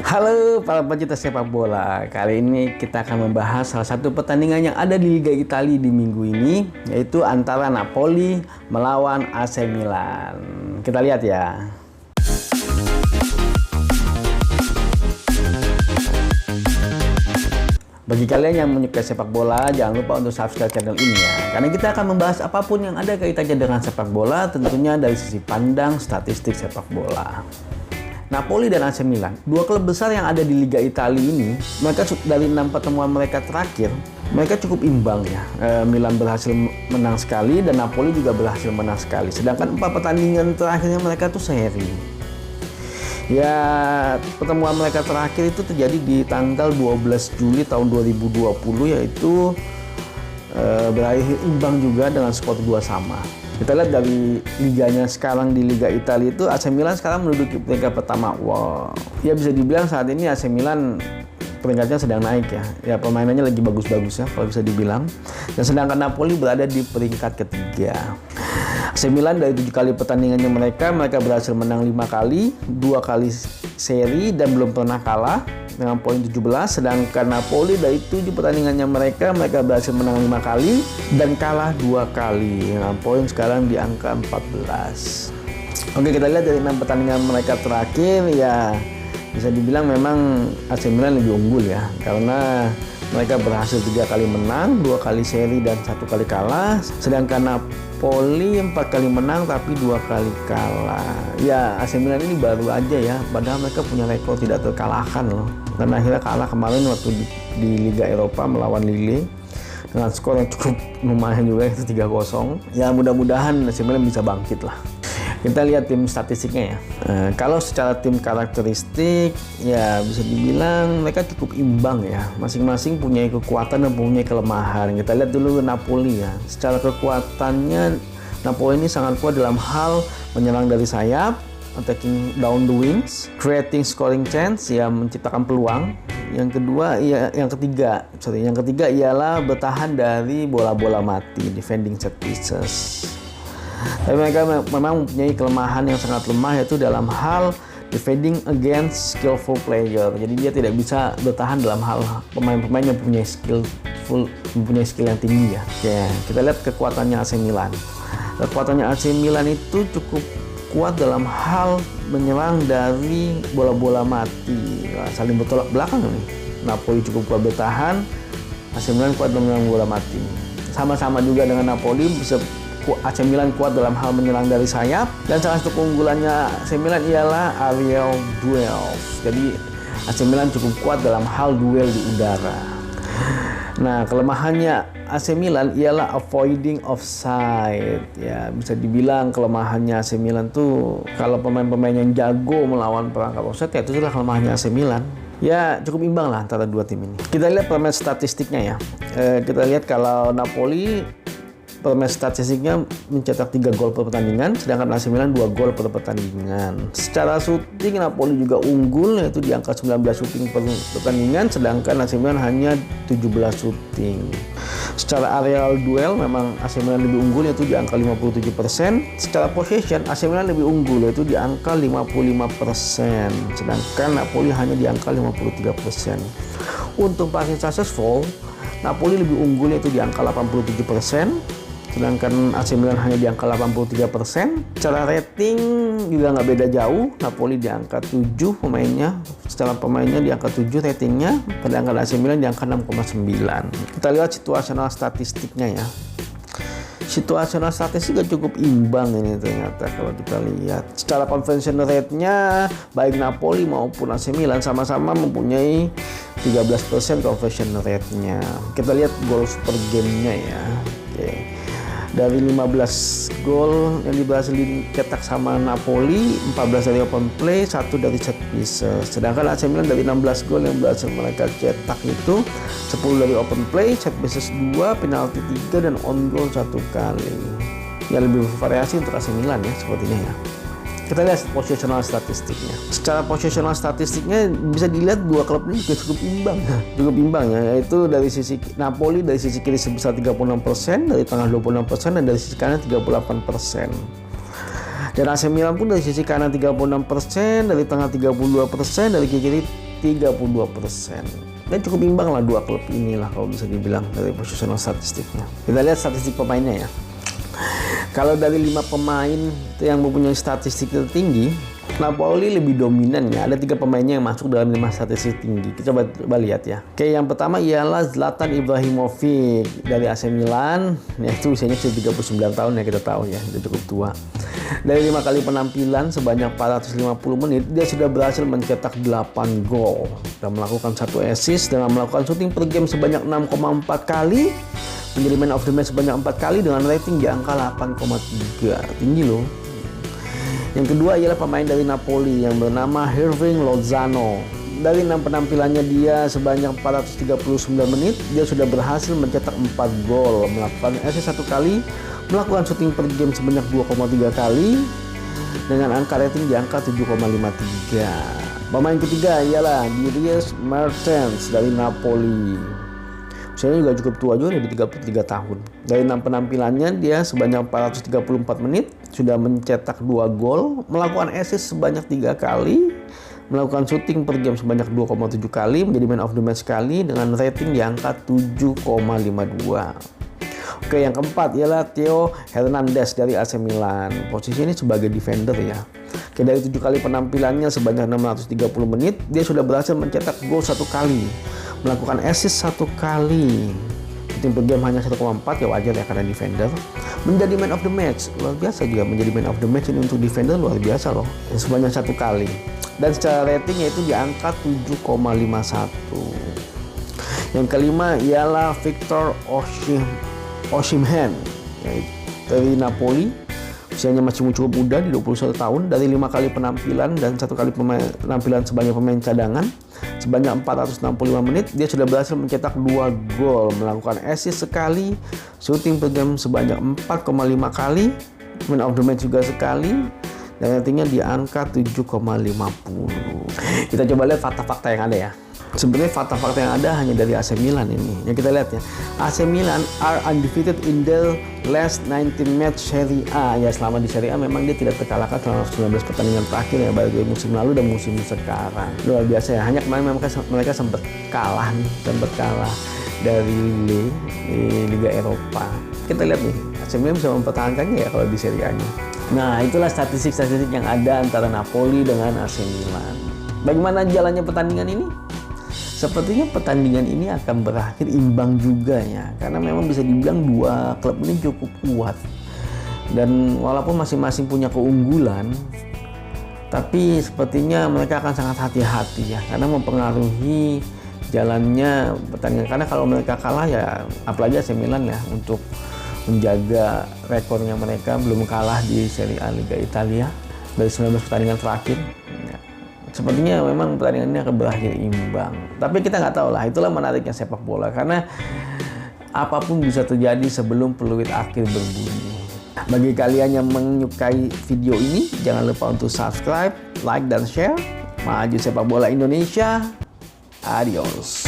Halo para pecinta sepak bola. Kali ini kita akan membahas salah satu pertandingan yang ada di Liga Italia di minggu ini, yaitu antara Napoli melawan AC Milan. Kita lihat ya. Bagi kalian yang menyukai sepak bola, jangan lupa untuk subscribe channel ini ya. Karena kita akan membahas apapun yang ada kaitannya dengan sepak bola, tentunya dari sisi pandang statistik sepak bola. Napoli dan AC Milan, dua klub besar yang ada di Liga Italia ini, mereka dari 6 pertemuan mereka terakhir, mereka cukup imbang ya. Milan berhasil menang sekali dan Napoli juga berhasil menang sekali. Sedangkan 4 pertandingan terakhirnya mereka tuh seri. Ya, pertemuan mereka terakhir itu terjadi di tanggal 12 Juli tahun 2020, yaitu berakhir imbang juga dengan skor 2-2. Kita lihat dari liganya sekarang di Liga Italia itu AC Milan sekarang menduduki peringkat pertama. Wow, ya bisa dibilang saat ini AC Milan peringkatnya sedang naik ya. Ya permainannya lagi bagus-bagus ya kalau bisa dibilang. Dan sedangkan Napoli berada di peringkat ketiga. AC Milan dari 7 kali pertandingannya mereka berhasil menang 5 kali, 2 kali seri dan belum pernah kalah dengan poin 17. Sedangkan Napoli dari 7 pertandingannya mereka berhasil menang 5 kali dan kalah 2 kali dengan poin sekarang di angka 14. Oke, kita lihat dari 6 pertandingan mereka terakhir ya, bisa dibilang memang AC Milan lebih unggul ya, karena mereka berhasil 3 kali menang, 2 kali seri dan 1 kali kalah. Sedangkan Napoli 4 kali menang tapi 2 kali kalah. Ya AC Milan ini baru aja ya, padahal mereka punya rekor tidak terkalahkan loh. Dan akhirnya kalah kemarin waktu di Liga Eropa melawan Lille dengan skor yang cukup lumayan juga, itu 3-0. Ya mudah-mudahan AC Milan bisa bangkit lah. Kita lihat tim statistiknya ya. Kalau secara tim karakteristik ya bisa dibilang mereka cukup imbang ya. Masing-masing punya kekuatan dan punya kelemahan. Kita lihat dulu Napoli ya. Secara kekuatannya Napoli ini sangat kuat dalam hal menyerang dari sayap, attacking down the wings, creating scoring chance ya, menciptakan peluang. Yang ketiga ialah bertahan dari bola-bola mati, defending set pieces. Tapi mereka memang mempunyai kelemahan yang sangat lemah, yaitu dalam hal defending against skillful player. Jadi dia tidak bisa bertahan dalam hal pemain-pemain yang mempunyai skill yang tinggi ya. Oke, kita lihat kekuatannya AC Milan. Kekuatannya AC Milan itu cukup kuat dalam hal menyerang dari bola-bola mati. Saling bertolak belakang nih. Napoli cukup kuat bertahan, AC Milan kuat dalam menyerang bola mati. Sama-sama juga dengan Napoli, AC Milan kuat dalam hal menyerang dari sayap, dan salah satu keunggulannya AC Milan ialah aerial duels. Jadi AC Milan cukup kuat dalam hal duel di udara. Nah, kelemahannya AC Milan ialah avoiding offside. Ya, bisa dibilang kelemahannya AC Milan tuh kalau pemain-pemain yang jago melawan perangkap offside, ya itu adalah kelemahannya AC Milan. Ya, cukup imbang lah antara dua tim ini. Kita lihat permain statistiknya ya. Kita lihat kalau Napoli permain statistiknya mencetak 3 gol per pertandingan, sedangkan AC Milan 2 gol per pertandingan. Secara shooting Napoli juga unggul, yaitu di angka 19 shooting per pertandingan, sedangkan AC Milan hanya 17 shooting. Secara aerial duel memang AC Milan lebih unggul, yaitu di angka 57%. Secara possession AC Milan lebih unggul, yaitu di angka 55%, sedangkan Napoli hanya di angka 53%. Untuk passing successful, Napoli lebih unggul, yaitu di angka 87%. Sedangkan AC Milan hanya di angka 83%. Secara rating juga nggak beda jauh. Napoli di angka 7 pemainnya. Secara pemainnya di angka 7 ratingnya. Sedangkan AC Milan di angka 6,9. Kita lihat situasional statistiknya ya. Situasional statistik juga cukup imbang ini ternyata kalau kita lihat. Secara conversion rate-nya baik Napoli maupun AC Milan sama-sama mempunyai 13% conversion rate-nya. Kita lihat goal per game-nya ya. Oke. Dari 15 gol yang berhasil dicetak sama Napoli, 14 dari open play, 1 dari set pieces. Sedangkan AC Milan dari 16 gol yang berhasil mereka cetak itu 10 dari open play, set pieces 2, penalti 3, dan on goal 1 kali. Ya lebih bervariasi untuk AC Milan ya sepertinya ya. Kita lihat positional statistiknya. Secara positional statistiknya bisa dilihat dua klub ini juga cukup imbang ya, yaitu dari sisi Napoli dari sisi kiri sebesar 36%, dari tengah 26%, dan dari sisi kanan 38%. Dan AC Milan pun dari sisi kanan 36%, dari tengah 32%, dari kiri 32%. Dan cukup imbang lah dua klub inilah kalau bisa dibilang dari positional statistiknya. Kita lihat statistik pemainnya ya. Kalau dari 5 pemain yang mempunyai statistik tertinggi, Napoli lebih dominan ya. Ada 3 pemainnya yang masuk dalam 5 statistik tinggi. Kita coba lihat ya. Oke, yang pertama ialah Zlatan Ibrahimovic dari AC Milan. Yaitu usianya sudah 39 tahun ya, kita tahu ya, sudah cukup tua. Dari 5 kali penampilan sebanyak 450 menit, dia sudah berhasil mencetak 8 gol dan melakukan 1 assist dengan melakukan shooting per game sebanyak 6,4 kali. Menjadi man of the match sebanyak 4 kali dengan rating di angka 8,3. Tinggi loh. Yang kedua ialah pemain dari Napoli yang bernama Hirving Lozano. Dari 6 penampilannya dia sebanyak 439 menit, dia sudah berhasil mencetak 4 gol, melakukan assist 1 kali, melakukan shooting per game sebanyak 2,3 kali dengan angka rating di angka 7,53. Pemain ketiga ialah Dries Mertens dari Napoli. Usianya juga cukup tua juga, di 33 tahun. Dari 6 penampilannya dia sebanyak 434 menit sudah mencetak 2 gol, melakukan assist sebanyak 3 kali, melakukan shooting per game sebanyak 2,7 kali, menjadi man of the match sekali dengan rating di angka 7,52. Oke, yang keempat ialah Theo Hernandez dari AC Milan. Posisi ini sebagai defender ya. Oke, dari 7 kali penampilannya sebanyak 630 menit, dia sudah berhasil mencetak gol 1 kali, melakukan assist 1 kali. Shooting per game hanya 1,4 ya, wajar ya karena defender. Menjadi man of the match, luar biasa juga menjadi man of the match ini untuk defender, luar biasa loh. Sebanyak 1 kali. Dan secara rating yaitu di angka 7,51. Yang kelima ialah Victor Osimhen dari Napoli. Usianya masih cukup muda di 21 tahun. Dari 5 kali penampilan dan 1 kali penampilan sebagai pemain cadangan sebanyak 465 menit, dia sudah berhasil mencetak 2 gol, melakukan assist sekali, shooting per game sebanyak 4,5 kali, man of the match juga sekali, dan ratingnya di angka 7,50. Kita coba lihat fakta-fakta yang ada ya. Sebenarnya fakta-fakta yang ada hanya dari AC Milan ini. Yang kita lihat ya, AC Milan are undefeated in their last 19 match Serie A. Ya, selama di Serie A memang dia tidak terkalahkan selama 19 pertandingan terakhir ya, baik dari musim lalu dan musim sekarang. Luar biasa ya. Hanya kemarin mereka sempat kalah dari Liga Eropa. Kita lihat nih, AC Milan bisa mempertahankannya ya kalau di Serie A-nya. Nah, itulah statistik-statistik yang ada antara Napoli dengan AC Milan. Bagaimana jalannya pertandingan ini? Sepertinya pertandingan ini akan berakhir imbang juga ya, karena memang bisa dibilang dua klub ini cukup kuat. Dan walaupun masing-masing punya keunggulan, tapi sepertinya mereka akan sangat hati-hati ya, karena mempengaruhi jalannya pertandingan. Karena kalau mereka kalah ya, apalagi AC Milan ya, untuk menjaga rekornya mereka belum kalah di Serie A Liga Italia dari 19 pertandingan terakhir. Sepertinya memang pertandingan ini akan berakhir imbang. Tapi kita nggak tahu lah, itulah menariknya sepak bola. Karena apapun bisa terjadi sebelum peluit akhir berbunyi. Bagi kalian yang menyukai video ini, jangan lupa untuk subscribe, like, dan share. Maju sepak bola Indonesia. Adios.